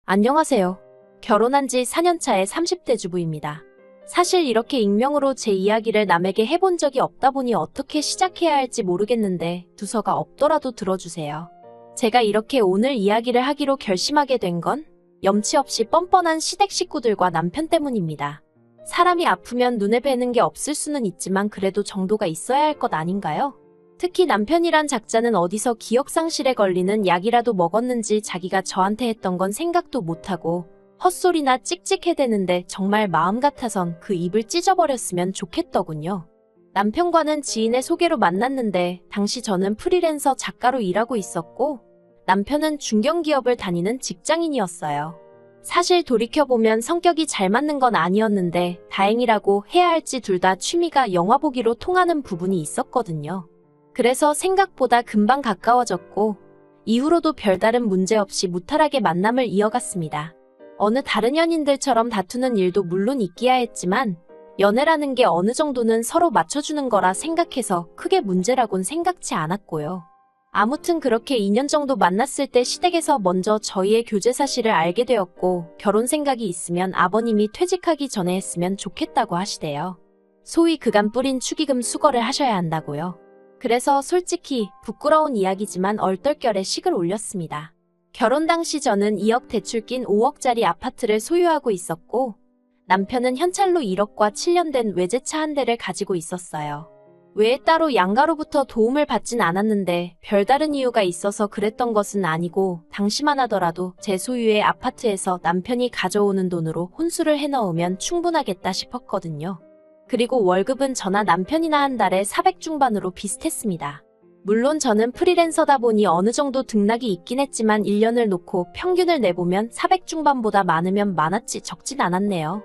안녕하세요. 결혼한 지 4년차의 30대 주부입니다. 사실 이렇게 익명으로 제 이야기를 남에게 해본 적이 없다 보니 어떻게 시작해야 할지 모르겠는데 두서가 없더라도 들어주세요. 제가 이렇게 오늘 이야기를 하기로 결심하게 된 건 염치 없이 뻔뻔한 시댁 식구들과 남편 때문입니다. 사람이 아프면 눈에 뵈는 게 없을 수는 있지만 그래도 정도가 있어야 할 것 아닌가요? 특히 남편이란 작자는 어디서 기억상실에 걸리는 약이라도 먹었는지 자기가 저한테 했던 건 생각도 못하고 헛소리나 찍찍해대는데 정말 마음 같아선 그 입을 찢어버렸으면 좋겠더군요. 남편과는 지인의 소개로 만났는데 당시 저는 프리랜서 작가로 일하고 있었고 남편은 중견기업을 다니는 직장인이었어요. 사실 돌이켜보면 성격이 잘 맞는 건 아니었는데 다행이라고 해야 할지 둘 다 취미가 영화 보기로 통하는 부분이 있었거든요. 그래서 생각보다 금방 가까워졌고 이후로도 별다른 문제 없이 무탈하게 만남을 이어갔습니다. 어느 다른 연인들처럼 다투는 일도 물론 있기야 했지만 연애라는 게 어느 정도는 서로 맞춰주는 거라 생각해서 크게 문제라곤 생각지 않았고요. 아무튼 그렇게 2년 정도 만났을 때 시댁에서 먼저 저희의 교제 사실을 알게 되었고 결혼 생각이 있으면 아버님이 퇴직하기 전에 했으면 좋겠다고 하시대요. 소위 그간 뿌린 축의금 수거를 하셔야 한다고요. 그래서 솔직히 부끄러운 이야기지만 얼떨결에 식을 올렸습니다. 결혼 당시 저는 2억 대출 낀 5억짜리 아파트를 소유하고 있었고 남편은 현찰로 1억과 7년 된 외제차 한 대를 가지고 있었어요. 외에 따로 양가로부터 도움을 받진 않았는데 별다른 이유가 있어서 그랬던 것은 아니고 당시만 하더라도 제 소유의 아파트에서 남편이 가져오는 돈으로 혼수를 해넣으면 충분하겠다 싶었거든요. 그리고 월급은 저나 남편이나 한 달에 400 중반으로 비슷했습니다. 물론 저는 프리랜서다 보니 어느 정도 등락이 있긴 했지만 1년을 놓고 평균을 내보면 400 중반보다 많으면 많았지 적진 않았네요.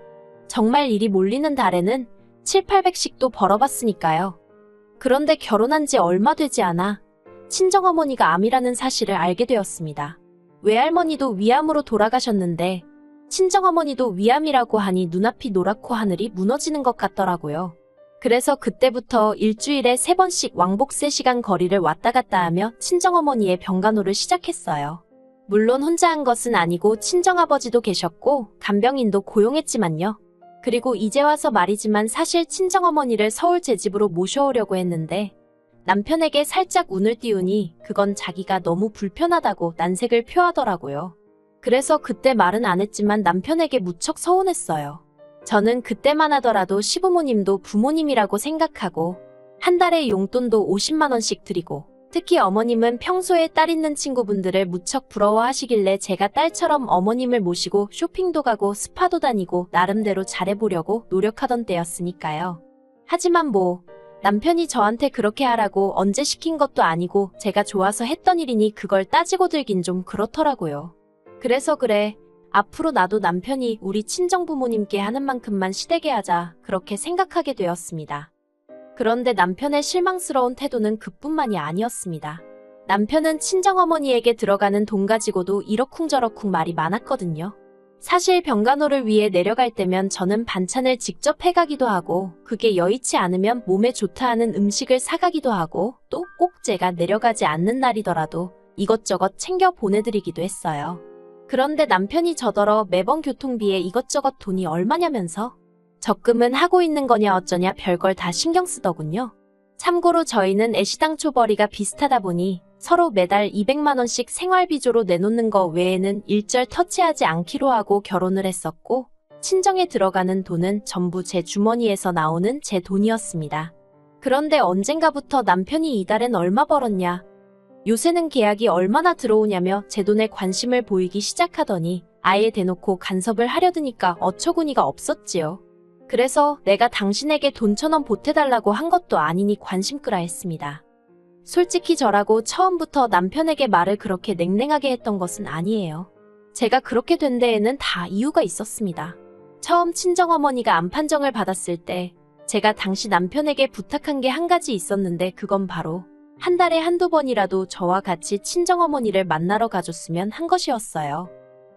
정말 일이 몰리는 달에는 7, 800씩도 벌어봤으니까요. 그런데 결혼한 지 얼마 되지 않아 친정어머니가 암이라는 사실을 알게 되었습니다. 외할머니도 위암으로 돌아가셨는데 친정어머니도 위암이라고 하니 눈앞이 노랗고 하늘이 무너지는 것 같더라고요. 그래서 그때부터 일주일에 3번씩 왕복 3시간 거리를 왔다 갔다 하며 친정어머니의 병간호를 시작했어요. 물론 혼자 한 것은 아니고 친정아버지도 계셨고 간병인도 고용했지만요. 그리고 이제 와서 말이지만 사실 친정어머니를 서울 제 집으로 모셔오려고 했는데 남편에게 살짝 운을 띄우니 그건 자기가 너무 불편하다고 난색을 표하더라고요. 그래서 그때 말은 안 했지만 남편에게 무척 서운했어요. 저는 그때만 하더라도 시부모님도 부모님이라고 생각하고 한 달에 용돈도 50만 원씩 드리고 특히 어머님은 평소에 딸 있는 친구분들을 무척 부러워하시길래 제가 딸처럼 어머님을 모시고 쇼핑도 가고 스파도 다니고 나름대로 잘해보려고 노력하던 때였으니까요. 하지만 남편이 저한테 그렇게 하라고 언제 시킨 것도 아니고 제가 좋아서 했던 일이니 그걸 따지고 들긴 좀 그렇더라고요. 그래서 그래, 앞으로 나도 남편이 우리 친정부모님께 하는 만큼만 시댁에 하자 그렇게 생각하게 되었습니다. 그런데 남편의 실망스러운 태도는 그뿐만이 아니었습니다. 남편은 친정어머니에게 들어가는 돈 가지고도 이러쿵저러쿵 말이 많았거든요. 사실 병간호를 위해 내려갈 때면 저는 반찬을 직접 해가기도 하고 그게 여의치 않으면 몸에 좋다 하는 음식을 사가기도 하고 또 꼭 제가 내려가지 않는 날이더라도 이것저것 챙겨 보내드리기도 했어요. 그런데 남편이 저더러 매번 교통비에 이것저것 돈이 얼마냐면서 적금은 하고 있는 거냐 어쩌냐 별걸 다 신경 쓰더군요. 참고로 저희는 애시당초벌이가 비슷하다 보니 서로 매달 200만 원씩 생활비조로 내놓는 거 외에는 일절 터치하지 않기로 하고 결혼을 했었고 친정에 들어가는 돈은 전부 제 주머니에서 나오는 제 돈이었습니다. 그런데 언젠가부터 남편이 이달엔 얼마 벌었냐, 요새는 계약이 얼마나 들어오냐며 제 돈에 관심을 보이기 시작하더니 아예 대놓고 간섭을 하려드니까 어처구니가 없었지요. 그래서 내가 당신에게 돈 1,000원 보태달라고 한 것도 아니니 관심 끄라 했습니다. 솔직히 저라고 처음부터 남편에게 말을 그렇게 냉랭하게 했던 것은 아니에요. 제가 그렇게 된 데에는 다 이유가 있었습니다. 처음 친정어머니가 암 판정을 받았을 때 제가 당시 남편에게 부탁한 게 한 가지 있었는데 그건 바로 한 달에 한두 번이라도 저와 같이 친정어머니를 만나러 가줬으면 한 것이었어요.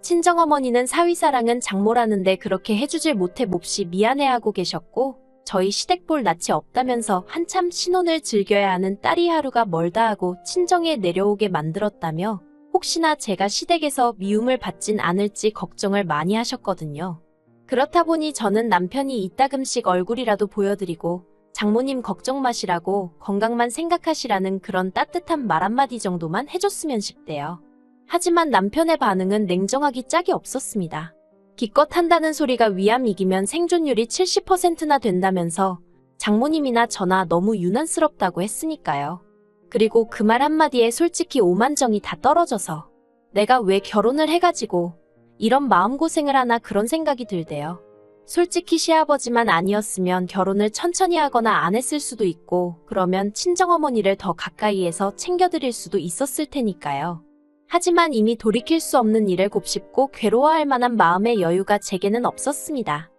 친정어머니는 사위사랑은 장모라는데 그렇게 해주질 못해 몹시 미안해하고 계셨고 저희 시댁볼 낯이 없다면서 한참 신혼을 즐겨야 하는 딸이 하루가 멀다 하고 친정에 내려오게 만들었다며 혹시나 제가 시댁에서 미움을 받진 않을지 걱정을 많이 하셨거든요. 그렇다 보니 저는 남편이 이따금씩 얼굴이라도 보여드리고 장모님 걱정 마시라고 건강만 생각하시라는 그런 따뜻한 말 한마디 정도만 해줬으면 싶대요. 하지만 남편의 반응은 냉정하기 짝이 없었습니다. 기껏 한다는 소리가 위암 이기면 생존율이 70%나 된다면서 장모님이나 저나 너무 유난스럽다고 했으니까요. 그리고 그 말 한마디에 솔직히 오만정이 다 떨어져서 내가 왜 결혼을 해가지고 이런 마음고생을 하나 그런 생각이 들대요. 솔직히 시아버지만 아니었으면 결혼을 천천히 하거나 안 했을 수도 있고 그러면 친정어머니를 더 가까이에서 챙겨드릴 수도 있었을 테니까요. 하지만 이미 돌이킬 수 없는 일을 곱씹고 괴로워할 만한 마음의 여유가 제게는 없었습니다.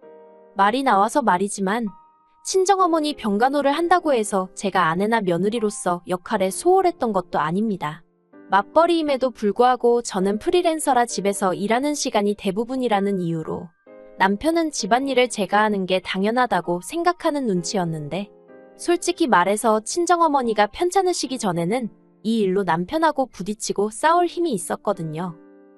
말이 나와서 말이지만 친정어머니 병간호를 한다고 해서 제가 아내나 며느리로서 역할에 소홀했던 것도 아닙니다. 맞벌이임에도 불구하고 저는 프리랜서라 집에서 일하는 시간이 대부분이라는 이유로 남편은 집안일을 제가 하는 게 당연하다고 생각하는 눈치였는데 솔직히 말해서 친정어머니가 편찮으시기 전에는 이 일로 남편하고 부딪히고 싸울 힘이 있었거든요.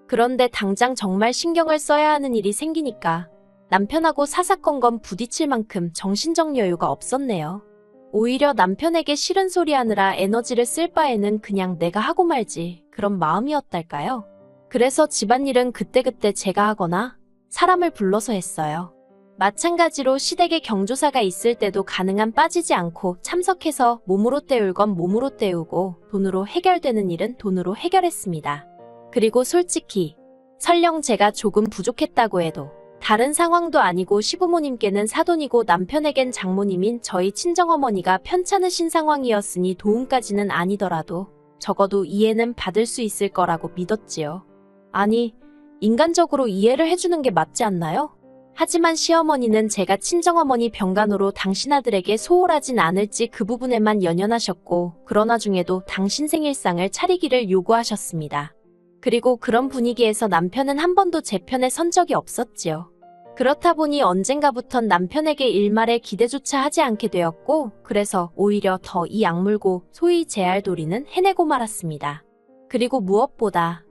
그런데 당장 정말 신경을 써야 하는 일이 생기니까 남편하고 사사건건 부딪힐 만큼 정신적 여유가 없었네요. 오히려 남편에게 싫은 소리 하느라 에너지를 쓸 바에는 그냥 내가 하고 말지 그런 마음이었달까요? 그래서 집안일은 그때그때 제가 하거나 사람을 불러서 했어요. 마찬가지로 시댁에 경조사가 있을 때도 가능한 빠지지 않고 참석해서 몸으로 때울 건 몸으로 때우고 돈으로 해결되는 일은 돈으로 해결했습니다. 그리고 솔직히 설령 제가 조금 부족했다고 해도 다른 상황도 아니고 시부모님께는 사돈이고 남편에겐 장모님인 저희 친정어머니가 편찮으신 상황이었으니 도움까지는 아니더라도 적어도 이해는 받을 수 있을 거라고 믿었지요. 아니, 인간적으로 이해를 해주는 게 맞지 않나요? 하지만 시어머니는 제가 친정어머니 병간호로 당신 아들에게 소홀하진 않을지 그 부분에만 연연하셨고 그런 와중에도 당신 생일상을 차리기를 요구하셨습니다. 그리고 그런 분위기에서 남편은 한 번도 제 편에 선 적이 없었지요. 그렇다 보니 언젠가부턴 남편에게 일말의 기대조차 하지 않게 되었고 그래서 오히려 더 이 악물고 소위 제알도리는 해내고 말았습니다. 그리고 무엇보다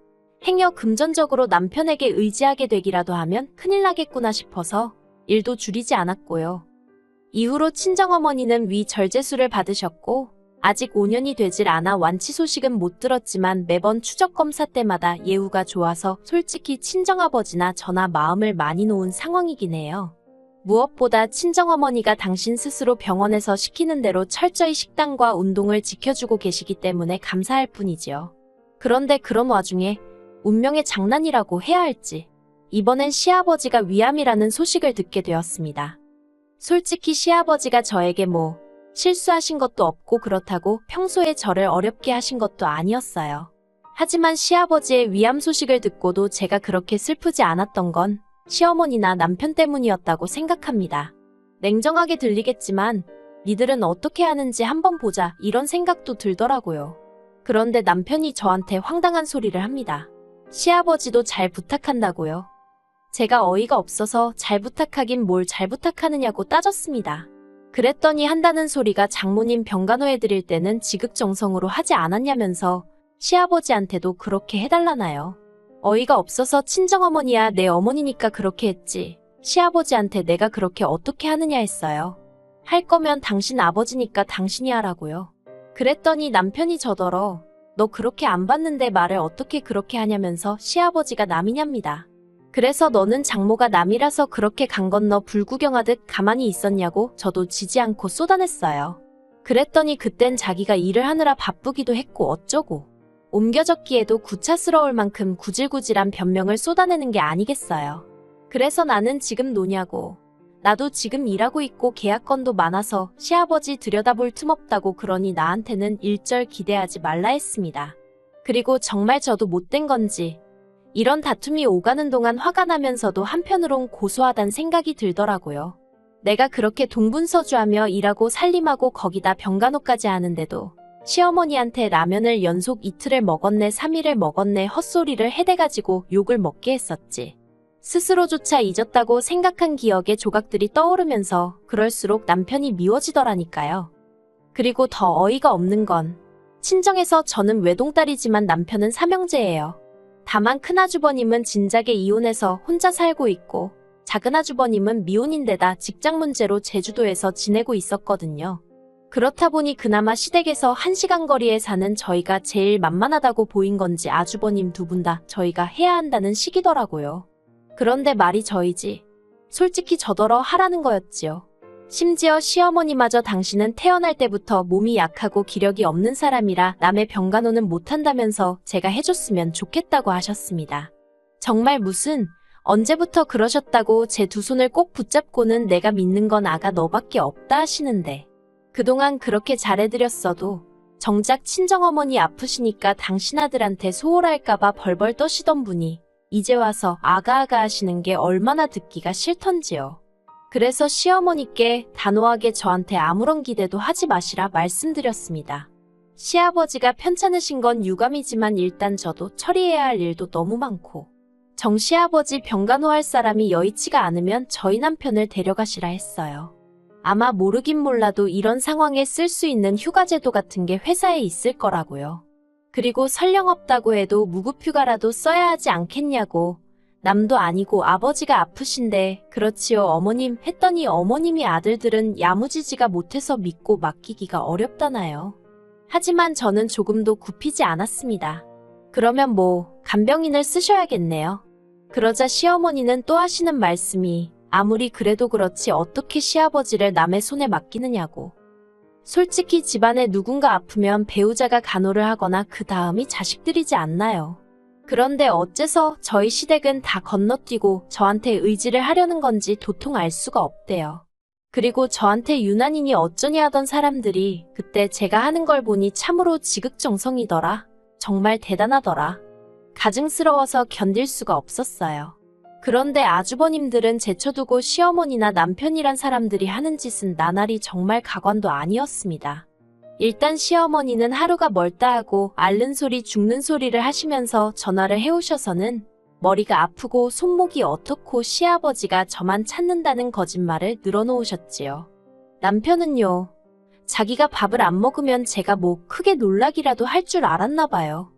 행여 금전적으로 남편에게 의지하게 되기라도 하면 큰일 나겠구나 싶어서 일도 줄이지 않았고요. 이후로 친정어머니는 위 절제수를 받으셨고 아직 5년이 되질 않아 완치 소식은 못 들었지만 매번 추적검사 때마다 예후가 좋아서 솔직히 친정아버지나 저나 마음을 많이 놓은 상황이긴 해요. 무엇보다 친정어머니가 당신 스스로 병원에서 시키는 대로 철저히 식단과 운동을 지켜주고 계시기 때문에 감사할 뿐이지요. 그런데 그런 와중에 운명의 장난이라고 해야 할지 이번엔 시아버지가 위암이라는 소식을 듣게 되었습니다. 솔직히 시아버지가 저에게 실수하신 것도 없고 그렇다고 평소에 저를 어렵게 하신 것도 아니었어요. 하지만 시아버지의 위암 소식을 듣고도 제가 그렇게 슬프지 않았던 건 시어머니나 남편 때문이었다고 생각합니다. 냉정하게 들리겠지만 니들은 어떻게 하는지 한번 보자 이런 생각도 들더라고요. 그런데 남편이 저한테 황당한 소리를 합니다. 시아버지도 잘 부탁한다고요. 제가 어이가 없어서 잘 부탁하긴 뭘 잘 부탁하느냐고 따졌습니다. 그랬더니 한다는 소리가 장모님 병간호해드릴 때는 지극정성으로 하지 않았냐면서 시아버지한테도 그렇게 해달라나요. 어이가 없어서 친정어머니야 내 어머니니까 그렇게 했지. 시아버지한테 내가 그렇게 어떻게 하느냐 했어요. 할 거면 당신 아버지니까 당신이 하라고요. 그랬더니 남편이 저더러 너 그렇게 안 봤는데 말을 어떻게 그렇게 하냐면서 시아버지가 남이냐입니다. 그래서 너는 장모가 남이라서 그렇게 강 건너 불구경하듯 가만히 있었냐고 저도 지지 않고 쏟아냈어요. 그랬더니 그땐 자기가 일을 하느라 바쁘기도 했고 어쩌고 옮겨졌기에도 구차스러울 만큼 구질구질한 변명을 쏟아내는 게 아니겠어요. 그래서 나는 지금 노냐고. 나도 지금 일하고 있고 계약건도 많아서 시아버지 들여다볼 틈 없다고 그러니 나한테는 일절 기대하지 말라 했습니다. 그리고 정말 저도 못된 건지 이런 다툼이 오가는 동안 화가 나면서도 한편으론 고소하단 생각이 들더라고요. 내가 그렇게 동분서주하며 일하고 살림하고 거기다 병간호까지 하는데도 시어머니한테 라면을 연속 이틀을 먹었네 3일을 먹었네 헛소리를 해대가지고 욕을 먹게 했었지. 스스로조차 잊었다고 생각한 기억의 조각들이 떠오르면서 그럴수록 남편이 미워지더라니까요. 그리고 더 어이가 없는 건 친정에서 저는 외동딸이지만 남편은 삼형제예요. 다만 큰아주버님은 진작에 이혼해서 혼자 살고 있고 작은아주버님은 미혼인데다 직장 문제로 제주도에서 지내고 있었거든요. 그렇다 보니 그나마 시댁에서 1시간 거리에 사는 저희가 제일 만만하다고 보인 건지 아주버님 두 분 다 저희가 해야 한다는 식이더라고요. 그런데 말이 저희지. 솔직히 저더러 하라는 거였지요. 심지어 시어머니마저 당신은 태어날 때부터 몸이 약하고 기력이 없는 사람이라 남의 병간호는 못한다면서 제가 해줬으면 좋겠다고 하셨습니다. 정말 무슨 언제부터 그러셨다고 제 두 손을 꼭 붙잡고는 내가 믿는 건 아가 너밖에 없다 하시는데 그동안 그렇게 잘해드렸어도 정작 친정어머니 아프시니까 당신 아들한테 소홀할까봐 벌벌 떠시던 분이 이제 와서 아가아가 하시는 게 얼마나 듣기가 싫던지요. 그래서 시어머니께 단호하게 저한테 아무런 기대도 하지 마시라 말씀드렸습니다. 시아버지가 편찮으신 건 유감이지만 일단 저도 처리해야 할 일도 너무 많고 정 시아버지 병간호할 사람이 여의치가 않으면 저희 남편을 데려가시라 했어요. 아마 모르긴 몰라도 이런 상황에 쓸 수 있는 휴가제도 같은 게 회사에 있을 거라고요. 그리고 설령 없다고 해도 무급휴가라도 써야 하지 않겠냐고. 남도 아니고 아버지가 아프신데 그렇지요 어머님 했더니 어머님이 아들들은 야무지지가 못해서 믿고 맡기기가 어렵다나요. 하지만 저는 조금도 굽히지 않았습니다. 그러면 뭐 간병인을 쓰셔야겠네요. 그러자 시어머니는 또 하시는 말씀이 아무리 그래도 그렇지 어떻게 시아버지를 남의 손에 맡기느냐고. 솔직히 집안에 누군가 아프면 배우자가 간호를 하거나 그 다음이 자식들이지 않나요. 그런데 어째서 저희 시댁은 다 건너뛰고 저한테 의지를 하려는 건지 도통 알 수가 없대요. 그리고 저한테 유난히니 어쩌니 하던 사람들이 그때 제가 하는 걸 보니 참으로 지극정성이더라. 정말 대단하더라. 가증스러워서 견딜 수가 없었어요. 그런데 아주버님들은 제쳐두고 시어머니나 남편이란 사람들이 하는 짓은 나날이 정말 가관도 아니었습니다. 일단 시어머니는 하루가 멀다 하고 앓는 소리 죽는 소리를 하시면서 전화를 해오셔서는 머리가 아프고 손목이 어떻고 시아버지가 저만 찾는다는 거짓말을 늘어놓으셨지요. 남편은요. 자기가 밥을 안 먹으면 제가 뭐 크게 놀라기라도 할 줄 알았나 봐요.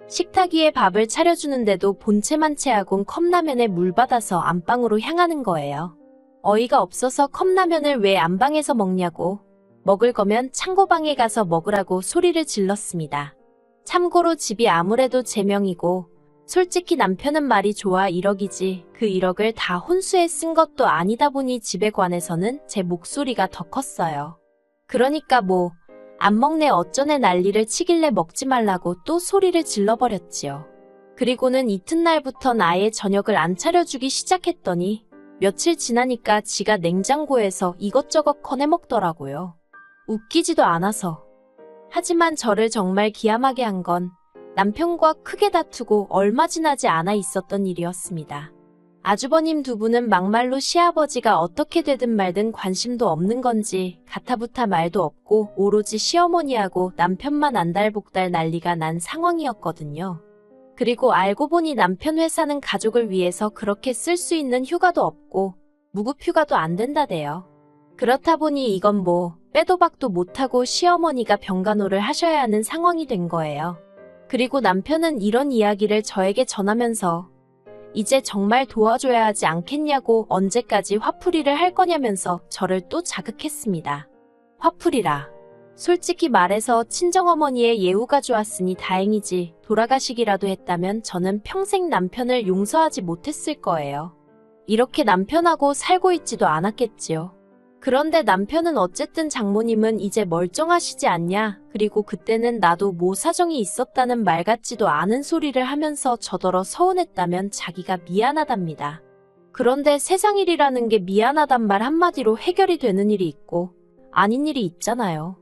식탁 위에 밥을 차려주는데도 본체만 채하곤 컵라면에 물 받아서 안방으로 향하는 거예요. 어이가 없어서 컵라면을 왜 안방에서 먹냐고. 먹을 거면 창고방에 가서 먹으라고 소리를 질렀습니다. 참고로 집이 아무래도 제 명이고 솔직히 남편은 말이 좋아 1억이지 그 1억을 다 혼수에 쓴 것도 아니다 보니 집에 관해서는 제 목소리가 더 컸어요. 그러니까 뭐 안 먹네 어쩌네 난리를 치길래 먹지 말라고 또 소리를 질러버렸지요. 그리고는 이튿날부턴 아예 저녁을 안 차려주기 시작했더니 며칠 지나니까 지가 냉장고에서 이것저것 꺼내 먹더라고요. 웃기지도 않아서. 하지만 저를 정말 기함하게 한 건 남편과 크게 다투고 얼마 지나지 않아 있었던 일이었습니다. 아주버님 두 분은 막말로 시아버지가 어떻게 되든 말든 관심도 없는 건지 가타부타 말도 없고 오로지 시어머니하고 남편만 안달복달 난리가 난 상황이었거든요. 그리고 알고 보니 남편 회사는 가족을 위해서 그렇게 쓸 수 있는 휴가도 없고 무급휴가도 안 된다대요. 그렇다 보니 이건 뭐 빼도 박도 못하고 시어머니가 병간호를 하셔야 하는 상황이 된 거예요. 그리고 남편은 이런 이야기를 저에게 전하면서 이제 정말 도와줘야 하지 않겠냐고 언제까지 화풀이를 할 거냐면서 저를 또 자극했습니다. 화풀이라. 솔직히 말해서 친정어머니의 예우가 좋았으니 다행이지 돌아가시기라도 했다면 저는 평생 남편을 용서하지 못했을 거예요. 이렇게 남편하고 살고 있지도 않았겠지요. 그런데 남편은 어쨌든 장모님은 이제 멀쩡하시지 않냐 그리고 그때는 나도 뭐 사정이 있었다는 말 같지도 않은 소리를 하면서 저더러 서운했다면 자기가 미안하답니다. 그런데 세상 일이라는 게 미안하단 말 한마디로 해결이 되는 일이 있고 아닌 일이 있잖아요.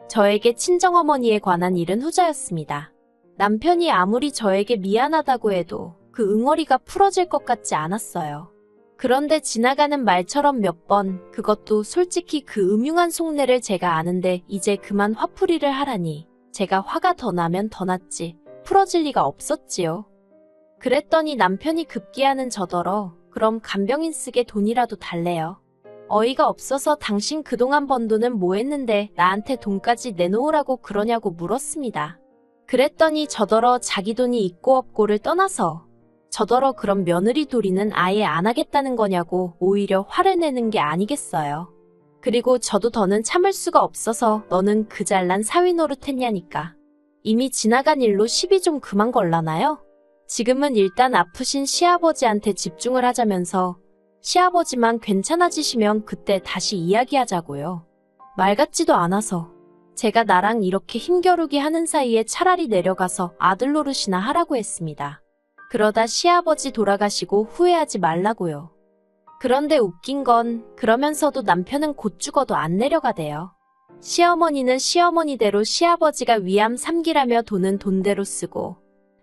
저에게 친정어머니에 관한 일은 후자였습니다. 남편이 아무리 저에게 미안하다고 해도 그 응어리가 풀어질 것 같지 않았어요. 그런데 지나가는 말처럼 몇 번 그것도 솔직히 그 음흉한 속내를 제가 아는데 이제 그만 화풀이를 하라니 제가 화가 더 나면 더 났지 풀어질 리가 없었지요. 그랬더니 남편이 급기야는 저더러 그럼 간병인 쓰게 돈이라도 달래요. 어이가 없어서 당신 그동안 번 돈은 뭐 했는데 나한테 돈까지 내놓으라고 그러냐고 물었습니다. 그랬더니 저더러 자기 돈이 있고 없고를 떠나서 저더러 그럼 며느리 도리는 아예 안 하겠다는 거냐고 오히려 화를 내는 게 아니겠어요. 그리고 저도 더는 참을 수가 없어서 너는 그 잘난 사위 노릇했냐니까. 이미 지나간 일로 시비 좀 그만 걸라나요? 지금은 일단 아프신 시아버지한테 집중을 하자면서 시아버지만 괜찮아지시면 그때 다시 이야기하자고요. 말 같지도 않아서 제가 나랑 이렇게 힘겨루기 하는 사이에 차라리 내려가서 아들 노릇이나 하라고 했습니다. 그러다 시아버지 돌아가시고 후회하지 말라고요. 그런데 웃긴 건 그러면서도 남편은 곧 죽어도 안 내려가대요. 시어머니는 시어머니대로 시아버지가 위암 3기라며 돈은 돈대로 쓰고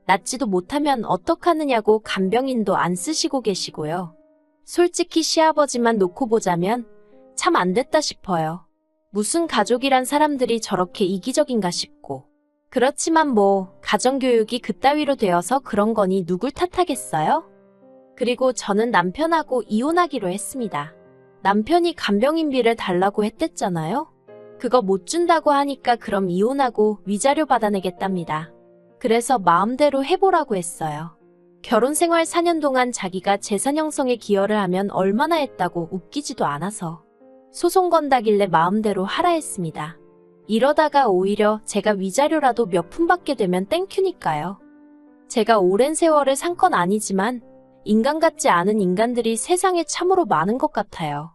낫지도 못하면 어떡하느냐고 간병인도 안 쓰시고 계시고요. 솔직히 시아버지만 놓고 보자면 참 안 됐다 싶어요. 무슨 가족이란 사람들이 저렇게 이기적인가 싶고. 그렇지만 뭐 가정교육이 그따위로 되어서 그런 거니 누굴 탓하겠어요? 그리고 저는 남편하고 이혼하기로 했습니다. 남편이 간병인비를 달라고 했댔잖아요. 그거 못 준다고 하니까 그럼 이혼하고 위자료 받아내겠답니다. 그래서 마음대로 해보라고 했어요. 결혼 생활 4년 동안 자기가 재산 형성에 기여를 하면 얼마나 했다고 웃기지도 않아서 소송 건다길래 마음대로 하라 했습니다. 이러다가 오히려 제가 위자료라도 몇 푼 받게 되면 땡큐니까요. 제가 오랜 세월을 산 건 아니지만 인간 같지 않은 인간들이 세상에 참으로 많은 것 같아요.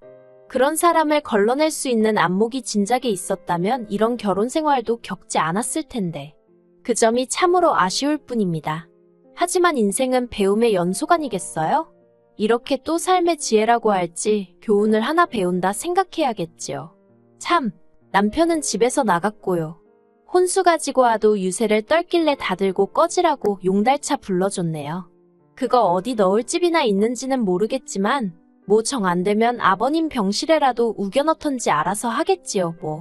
그런 사람을 걸러낼 수 있는 안목이 진작에 있었다면 이런 결혼 생활도 겪지 않았을 텐데. 그 점이 참으로 아쉬울 뿐입니다. 하지만 인생은 배움의 연속아니겠어요? 이렇게 또 삶의 지혜라고 할지 교훈을 하나 배운다 생각해야겠지요. 참, 남편은 집에서 나갔고요. 혼수 가지고 와도 유세를 떨길래 다 들고 꺼지라고 용달차 불러줬네요. 그거 어디 넣을 집이나 있는지는 모르겠지만 뭐 정 안 되면 아버님 병실에라도 우겨 넣던지 알아서 하겠지요 뭐.